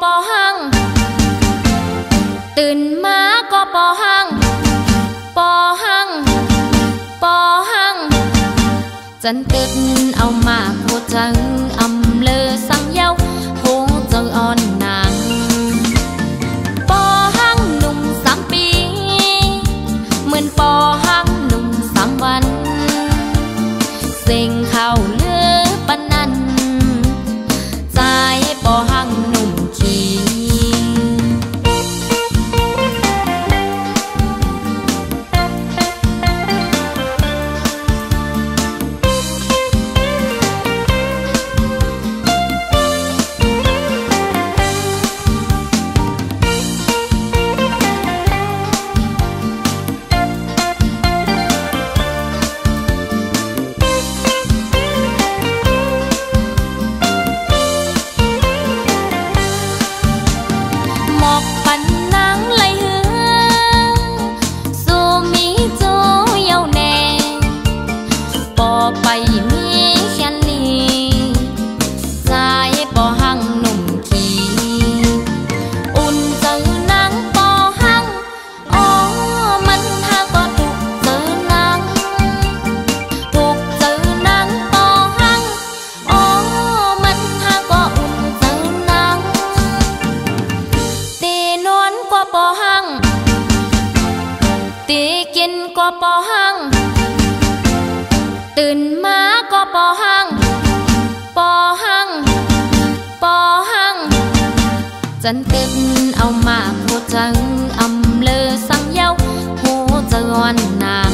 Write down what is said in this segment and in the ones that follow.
ปอหังตื่นมาก็ปอหังปอหังปอหังจันเกิดเอามาโคจังอำเลอสังเยาโหเจออ่อนนางปอหังหนุ่ม3 ปีเหมือนปอหังหนุ่ม3 วันเสียงข่าวเลือปนนันใจปอหังหนุ่มขี้ไปมีแค่นี้ใจปอหังหนุ่มขี้อุ่นเจอนางปอหังอ๋อมันหางก็ถูกเจอนางถูกเจอนางปอหังอ๋อมันหางก็อุ่นเจอนางตีนวลกว่าปอหังตีกินกว่าปอหังตื่นมาก็ปอหังปอหังปอหังจันเกิดเอามาโคจังอำเลอสังเยาโหเจออ่อนนาง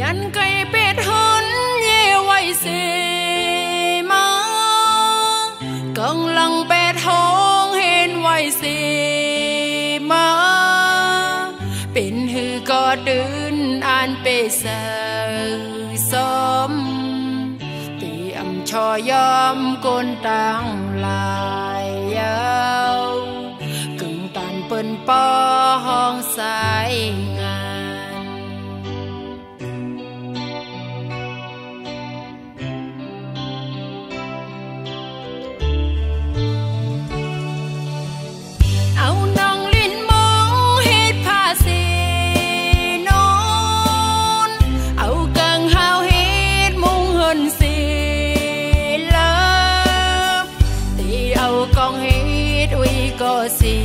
ยันไก่เป็ดหันเย่ไว้เสมากำลังเป็ดห้องเห็นไว้เสมาเป็นหือก็ตื่นอ่านเปเสซ้อมตีอำชอยอมกนต่างลายยาวกึ่งตันเปิ้นปอห้องสายงานเอาน้องลิ้นมองเฮ็ดผ้าสีนอนเอากังหาวเฮ็ดมุงเฮินสีเลิฟตีเอากองเฮ็ดอุ้ยก็สี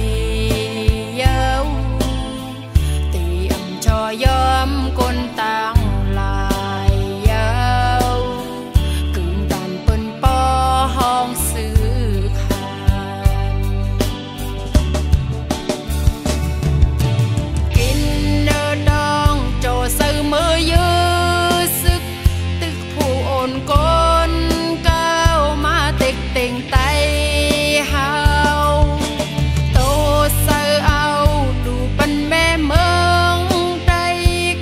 เยาวตีอำชอยอมกนต่างลายยาวกึ่งตันเปิ้นปอห้องซื้อขายกินเนอดองโจซื้อมือยื้อซึกตึกผู้โอนกนก้าวมาเต็กเต็งไตเฮาโตเสือเอาดูปันแม่เมืองใด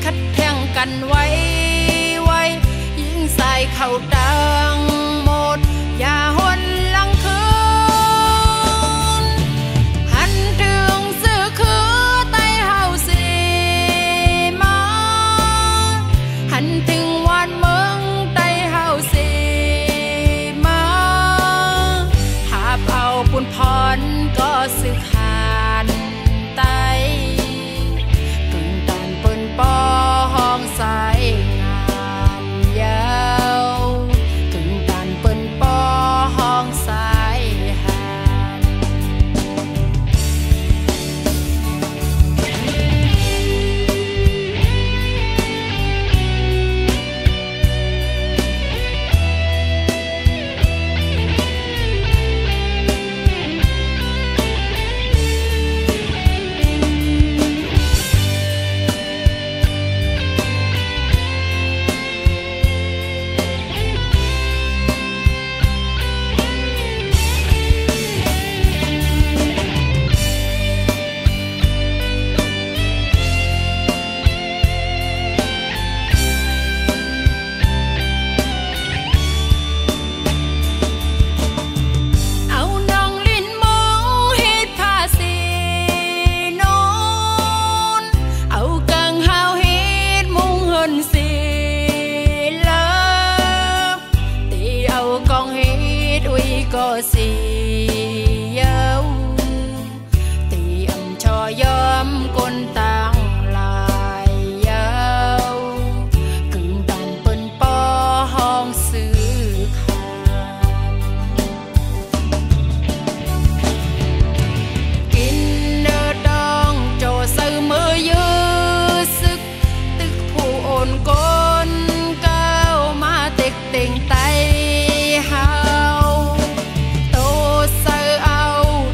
คัดแข่งกันไว้ยิงใส่เข้าดังหมดอย่าหนหลังคืนหันถึงซื้อคือไตเฮาสิมาหันถึงวันเมืองไตเฮาสิมาหาบเอาปุ่นพรก็สึกหานไตกึ่งตันเปิ้นปอห้องสายงานยาวกึ่งตันเปิ้นปอห้องสายหานเอาน้องลิ้นมองเฮ็ดผ้าสีนอนเอากังหาวเฮ็ดมุงเฮินสีเลิฟตีเอากองเฮ็ดอุ้ยก็สีเยาวตีอำชอยอมกนต่างลายยาวกึ่งตันเปิ้นปอห้องซื้อขายกินเนอดองโจซื้อมือยื้อซึกตึกผู้โอนกนก้าวมาเต็กเต็งไตเฮาโตเสือเอา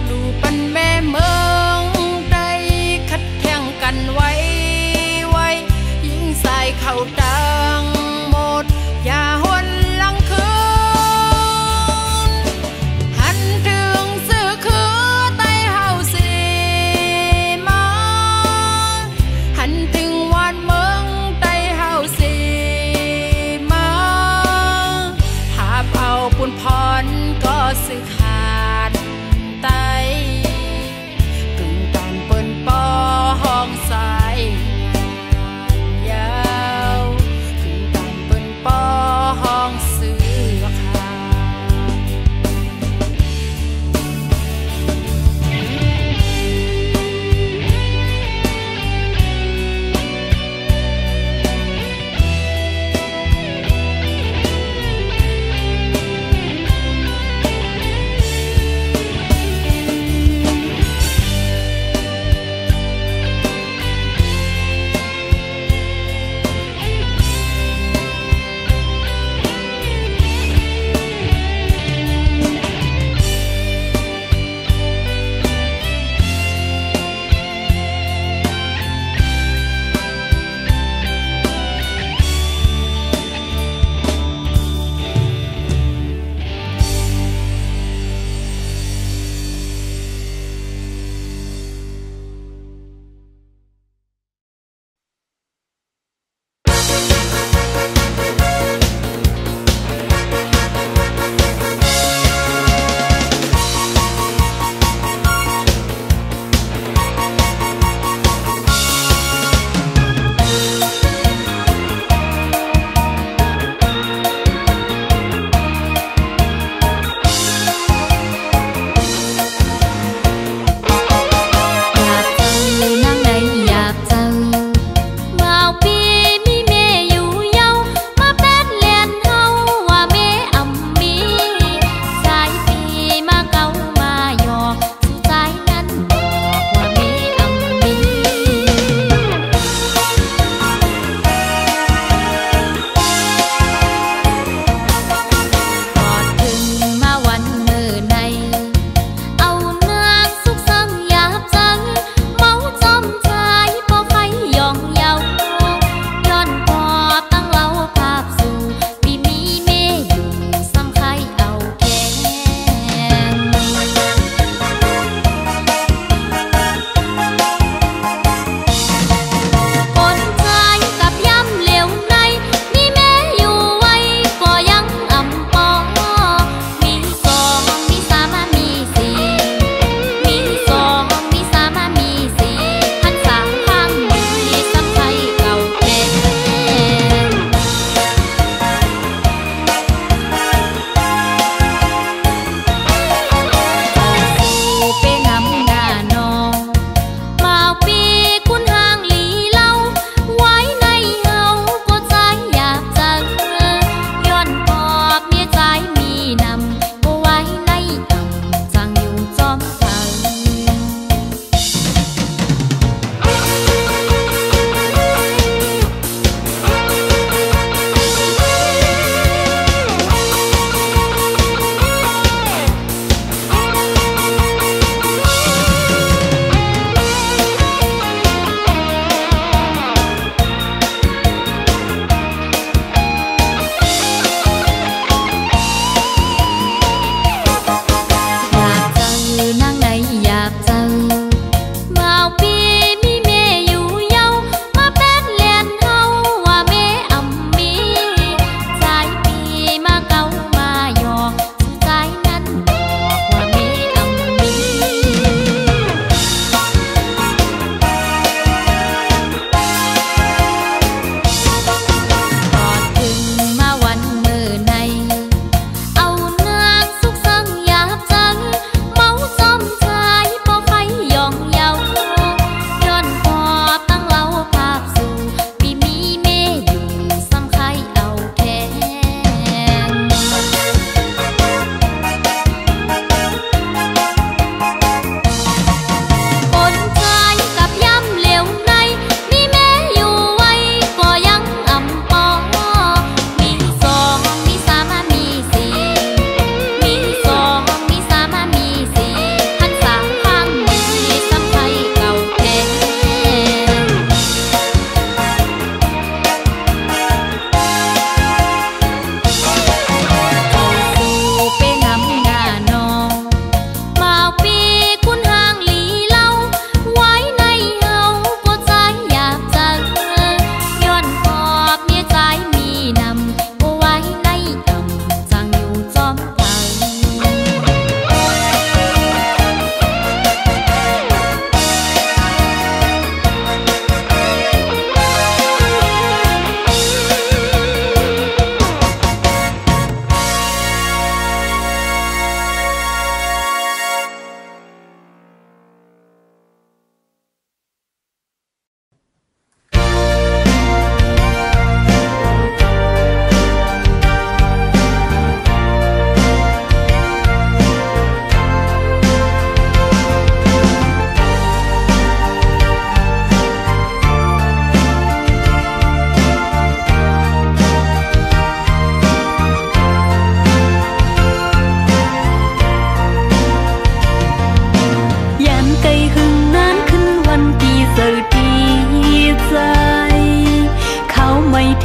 ดูปันแม่เมืองใดคัดแข่งกันไว้ยิงใส่เข้าดังหมดอย่าหนหลังคืนหันถึงซื้อคือไตเฮาสิมาหันถึงวันเมืองไตเฮาสิมาหาบเอาปุ่นพรก็สึกหานไตกึ่งตันเปิ้นปอห้องสายงานยาว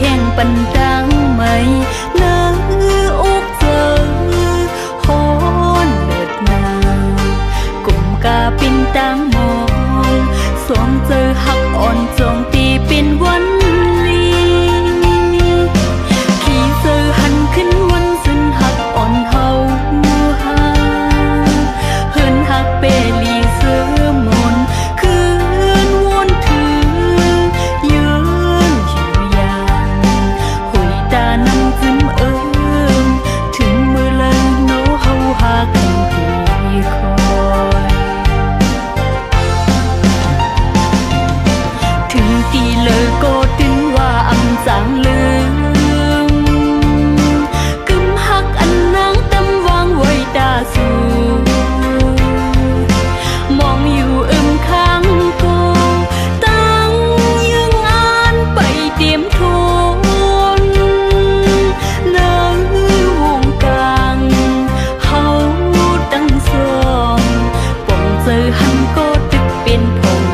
แทงปันตังไม่เนื้ออกเจอฮอนเลิดนากลุ่มกาปินตังมองสวมเจอหักอ่อนจงตีเป็นวันลีขี่เจอหันขึ้นวันซึ่งหักอ่อนเฮาหาเฮินหักเปลีเสือมนคืนวนถือยืนอยู่ยานหุยตานำจิ้มถึงมือเลยโนเฮาหากันดีคอยถึงตีเลยก็ตึงว่าอำจางลืมกึมหักอันนางตำวางไว้ตาสูมองอยู่ข้างกูตั้งยังงานไปเตรียมทนเนื้อวงกลางเฮาตั้งสองป่องเจอหันก็ตึกเป็นพง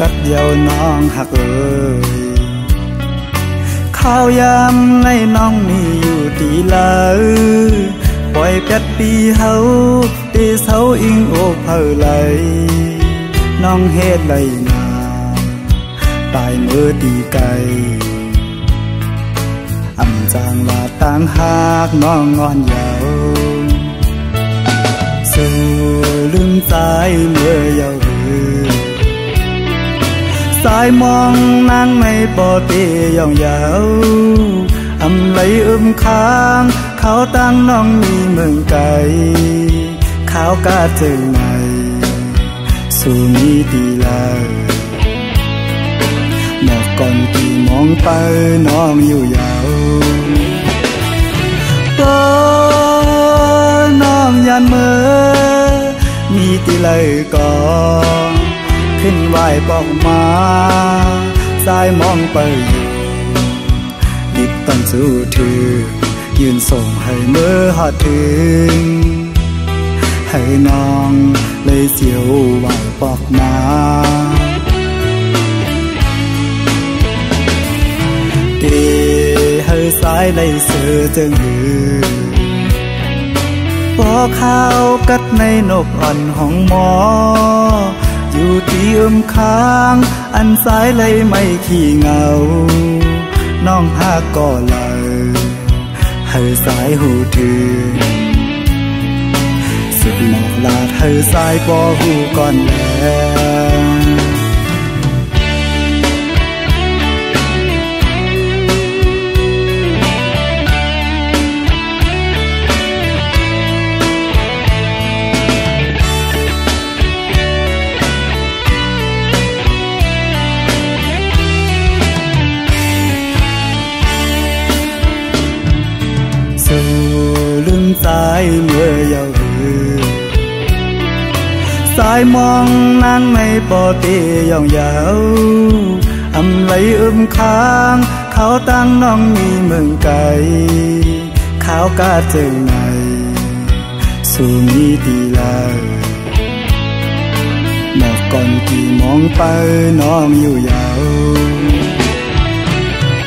กัดเดียวน้องหักเอ่ยข้าวยามในน้องมีอยู่ตีเลยปล่อยเป็ดปีเฮาตีเสาอิงโอเผอไหลน้องเฮ็ดไหลนาตายมือตีไก่อำจางว่าต่างหากน้องงอนยาวสู่ลืมใจเมื่อยาวสายมองนางไม่ปอเตยองยาวอำไหลค้างเขาตั้งน้องมีเมืองไกลเขากาเจอไหนสู่มีดีลาหมอกก่อนที่มองไปน้องอยู่ยาว ก็ขึ้นไหวปอกมาสายมองไปอยู่ดิบตันสู้ถือยืนส่งให้เมื่อหอดถึงให้น้องเลยเสียวไหวปอกมาเดให้สายเลยเสือจึงหือพอข้าวกัดในนกอ่อนของหมออยู่ที่ค้างอันสายเลยไม่ขี้เหงาน้องหาก็เลยให้สายหูถือสุดหมอกลาดให้สายปอหูก่อนแล้วสายเมื่อยาวหือสายมองนางไม่ปอเตยองยาวอำไหลค้างเขาตั้งน้องมีเมืองไกลขาวกาเจิงในสู่มีตีลาหมอกก่อนที่มองไปน้องอยู่ยาว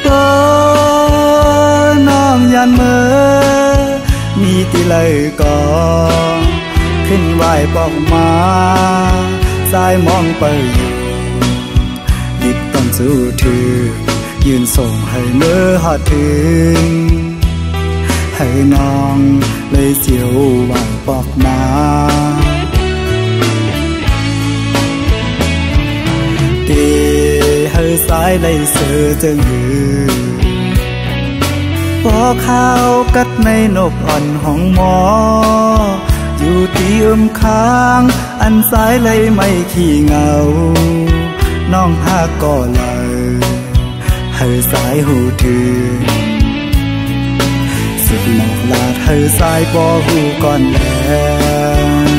ก็น้องยันเมื่อมีตีเลยก็ขึ้นไหวปอกมาสายมองไปอยู่ดิบต้องสู้ถือยืนส่งให้เมื่อหอดถึงให้น้องเลยเสียวไหวปอกมาเดให้สายเลยเสือจึงหือพอข้าวกัดในนกอ่อนของหมออยู่ที่ค้างอันสายเลยไม่ขี้เหงาน้องหาก็เลยให้สายหูถือสุดหมอกลาดให้สายปอหูก่อนแล้ว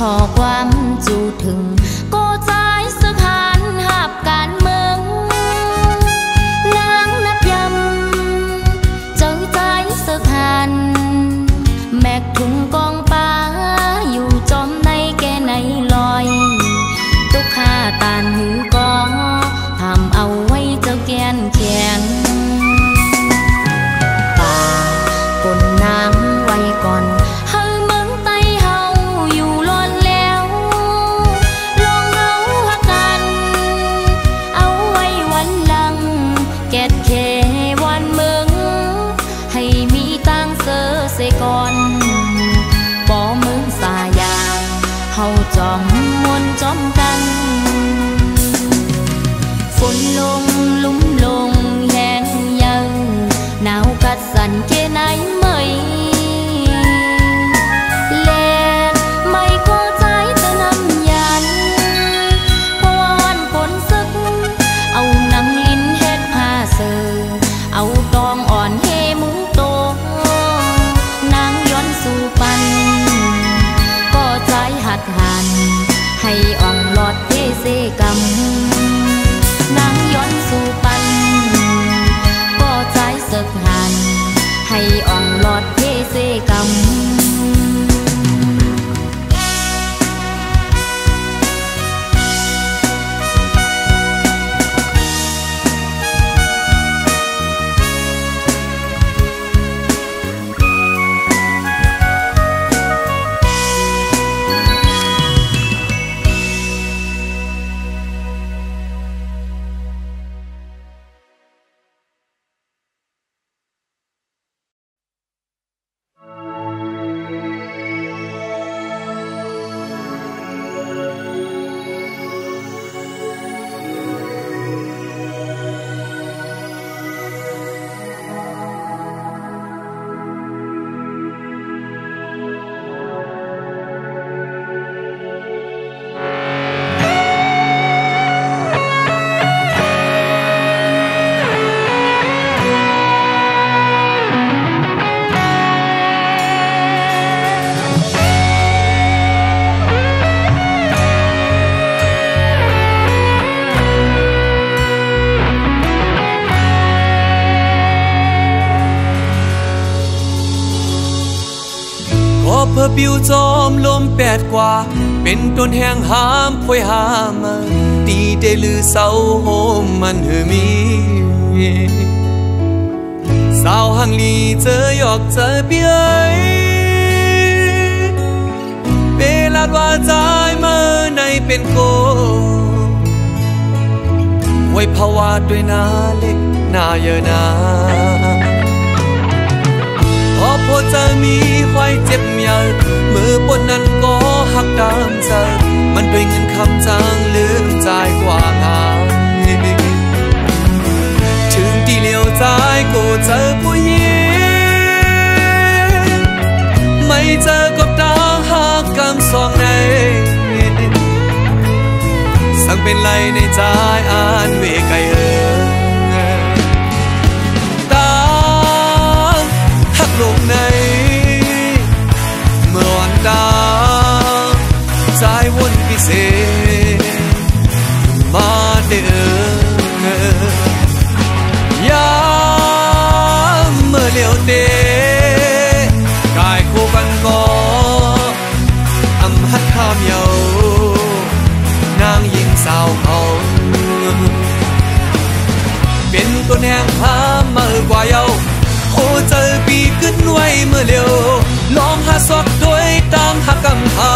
ขอความจูถึงก็ใจสถานหาบการ าจอมมนจอมกันฝนลงลุ่มลงแห้งยังหนาวกัดสั่นแค่ไหนไม่เล่นไม่ก็ใจแต่น้ำยันเพราะวันฝนซึกเอาน้ำลิ้นเฮ็ดผ้าเสือเอาตองอ่อนเฮมุ้งโตนางย้อนสู่ปันก็ใจหัดหันให้อ่องหลอดเทเสกำนางย้อนสู่ปันก็ใจสึกหันให้อ่องหลอดเทเสกำเพื่อปิวจอมลมแปดกว่าเป็นต้นแห่งหามพวยหามาตีได้ลือเศร้าโฮมมันเฮมีสาวหังลีเจอหยอกเจอเปียเวลาว่าใจมาในเป็นโกไว้ภาวะด้วยหน้าเล็กหน้าเยอะนาพอพอจะมีควายเจ็บเมียมือปนนั้นก็หักตามใจมันด้วยเงินคำจางลืมใจกว่างานถึงที่เลี้ยวใจก็เจอผู้หญิงไม่เจอกับตาหักกำสองในสั่งเป็นไรในใจอ่านเวไกลลงในเมื่อวันตาสายวนพิเศษมาเดินยามเมื่อเลี้ยวเตะกายคู่กันก็อำหัดข้ามเยานางยิงสาวเขาเป็นตัวแห่งพาเมื่อกว่าเยาโอ้เจอปีขึ้นไว้เมื่อเร็วลองหาสอดด้วยตามหากำหา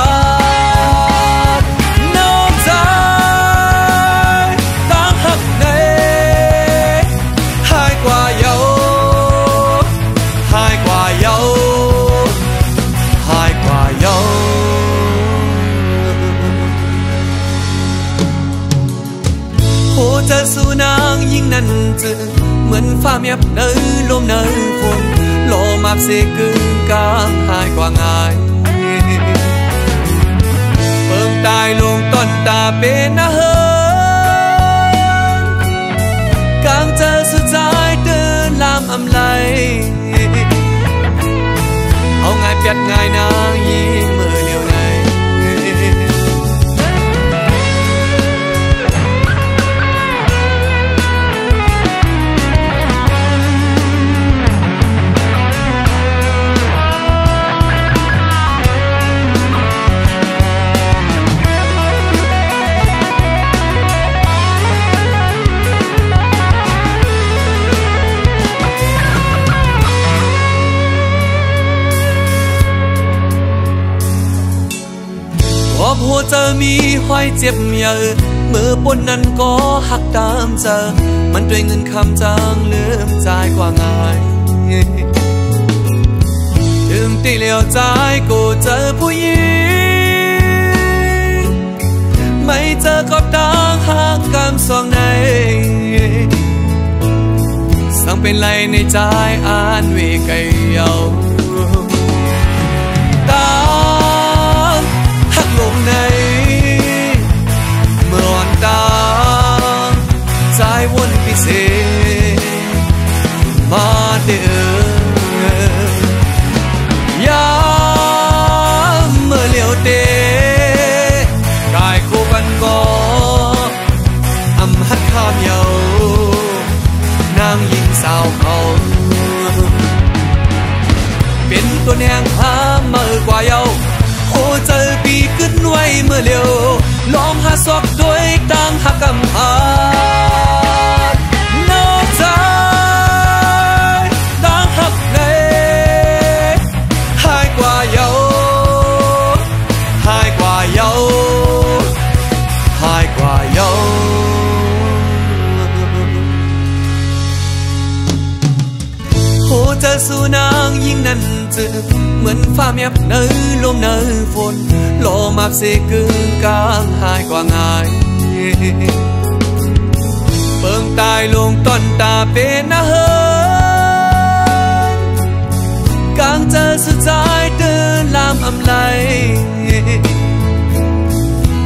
น้องใจตามหักในหายกว่าเยาหายกว่าเยาหายกว่าเยาโอ้เจอสู่นางยิ่งนั้นจึงเหมือนฟ้าเมียบเนยลมเนยฝนโลมาบเสกึ่งกลางหายกว่าง่ายเพิ่มตายลงต้นตาเป็นนะเฮินกลางเจอสุดใจเดินลามอำไลเอาง่ายเปียดง่ายนางยิ่งเมื่อเดียวในหัวเจอมีห้อยเจ็บเยอะมือปนนั้นก็หักตามเจอมันด้วยเงินคำจางลืมใจกว่าง่ายถึงตีเหลียวใจก็เจอผู้หญิง เป็นไรในใจอ่านเวไกเยาตามหักลงในเมื่ออ่อนตาสายวนพิเศษมาเด้อยามเมื่อเลี้ยวเตกายคู่กันก็อำหัดข้ามเยานางหญิงสาวเขาเป็นตัวแนงหาเมื่อกว่าเยาโอ้เจอปีขึ้นไว้เมื่อเร็วล้อมหาซอกด้วยต่างหักกำหานอกใจต่างหักในหายกว่าเยาหายกว่าเยาหายกว่าเยาโอ้เจอสู่นางยิ่งนั้นจึกเหมือนฟ้าเมียบเนยลมเนยฝนโลมาบเสกึ่งกลางหายกว่าง่ายเปิงตายลงต้นตาเป็นนะเฮินกลางเจอสุดท้ายเดินลามอำไล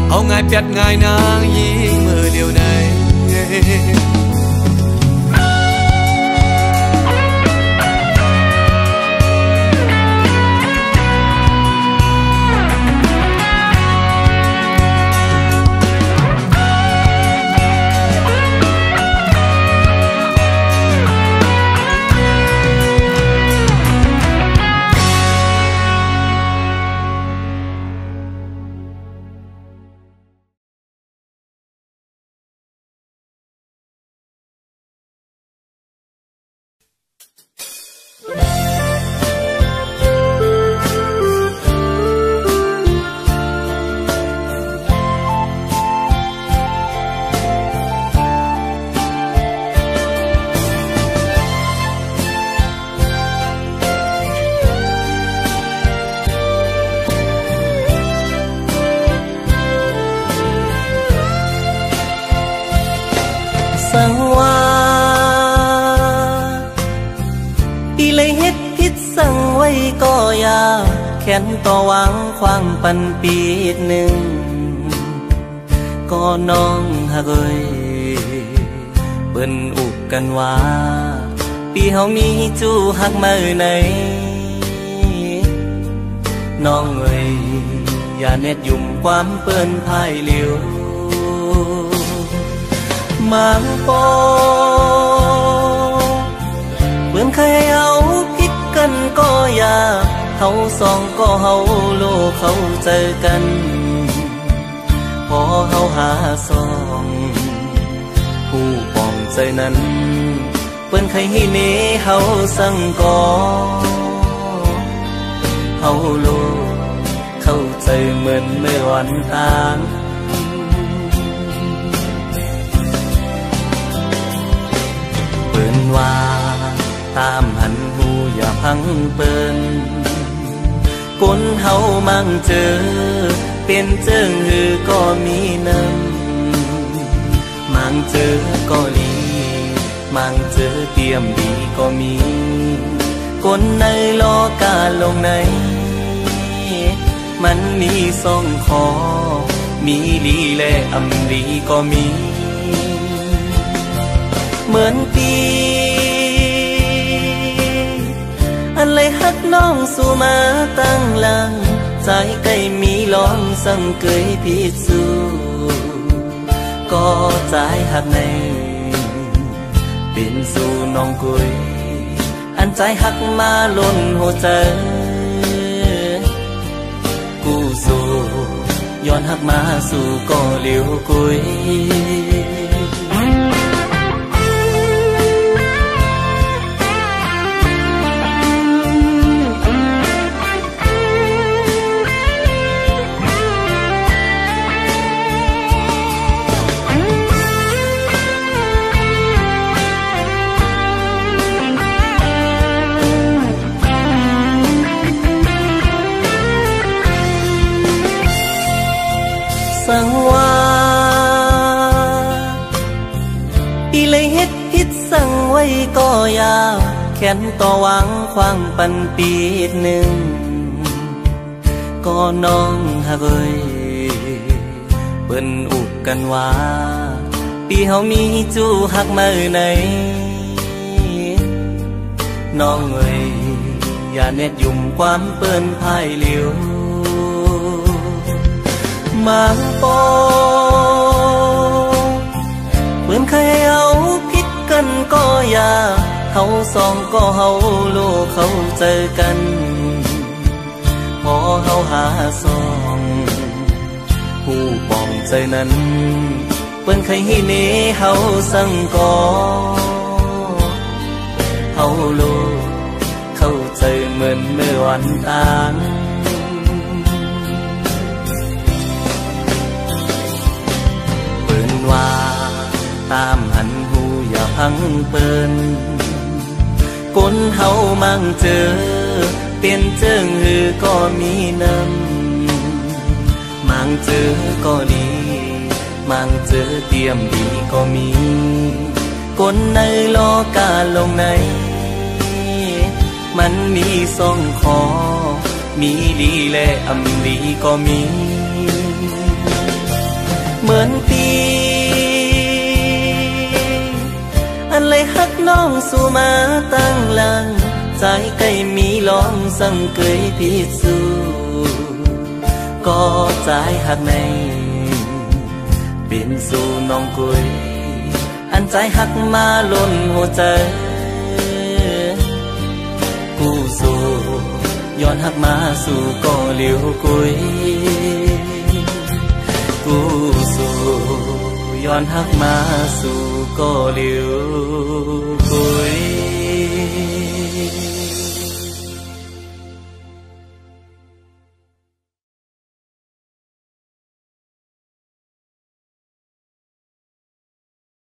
เอาง่ายเปียดง่ายนางยิ่งมือเดียวในสังว่าปีเลยเฮ็ดผิดสั่งไว้ก็ยาแขนต่อหวังความปันปีหนึ่งก็น้องฮักเอ้ยเปิ้นอุกกันว่าปีเฮามีจู้ฮักมื้อไหนน้องเอ้ยอย่าเน็ดยุ่มความเปิ้นพายเหลียวมังปอเพื่อนใครเอาผิดกันก็อย่าเขาสองก็เฮาโลกเขาเจอกันพอเฮาหาสองผู้ปองใจนั้นเพื่อนใครให้เนเฮาสั่งก่อเฮาโลกเข้าใจเหมือนเมื่อวันต่างเปิ้นว่าตามหันหูอย่าพังเปิ้นคนเฮามั่งเจอเป็นเจิงหือก็มีน้ำมั่งเจอก็ลีมั่งเจอเตรียมดีก็มีคนในโลกาลงในมันมีสองคอมีลีและอำลีก็มีเหมือนปีอันเลยฮักน้องสู่มาตั้งหลังใจใกล้มีล้อมสั่งเกยพิสูก็ใจฮักในเป็นสู่น้องกุยอันใจฮักมาล้นหัวใจกูสู่ย้อนฮักมาสู่ก็เลี้ยวกุยสังว่าปีเลยเฮ็ด พิษสั่งไว้ก็ยาวแขนต่อวางควางปันปีหนึ่งก็น้องฮักเอ้ยเปิ้นอุบกันว่าปีเฮามีจูฮักมาไหนน้องเอ้ยอย่าเน็ดยุ่มความเปิ้นพายเหลียวมาปอเปิ้นเคยเอาผิดกันก็อย่าเฮาสองก็เฮาโลกเขาเจอกันพอเฮาหาสองผู้ปองใจนั้นเปิ้นเคยให้เนเฮาสั่งก่อเฮาโลกเข้าใจเหมือนเมื่อวันต่างเปิ้นว่าตามหันหูอย่าพังเปิ้นคนเฮามั่งเจอเปลี่ยนเจิงหือก็มีน้ำมั่งเจอก็ดีมั่งเจอเตรียมดีก็มีคนในโลกาลงในมันมีสองคอมีดีและอำดีก็มีเหมือนปีอันเลยฮักน้องสู่มาตั้งหลังใจใกล้มีลองสั่งเกยพิสูก็ใจฮักในเป็นสู่น้องกุยอันใจฮักมาล้นหัวใจกูสู่ย้อนฮักมาสู่ก็เหลียวกุยกูสู่ย้อนฮักมาสู่ก็เหลียว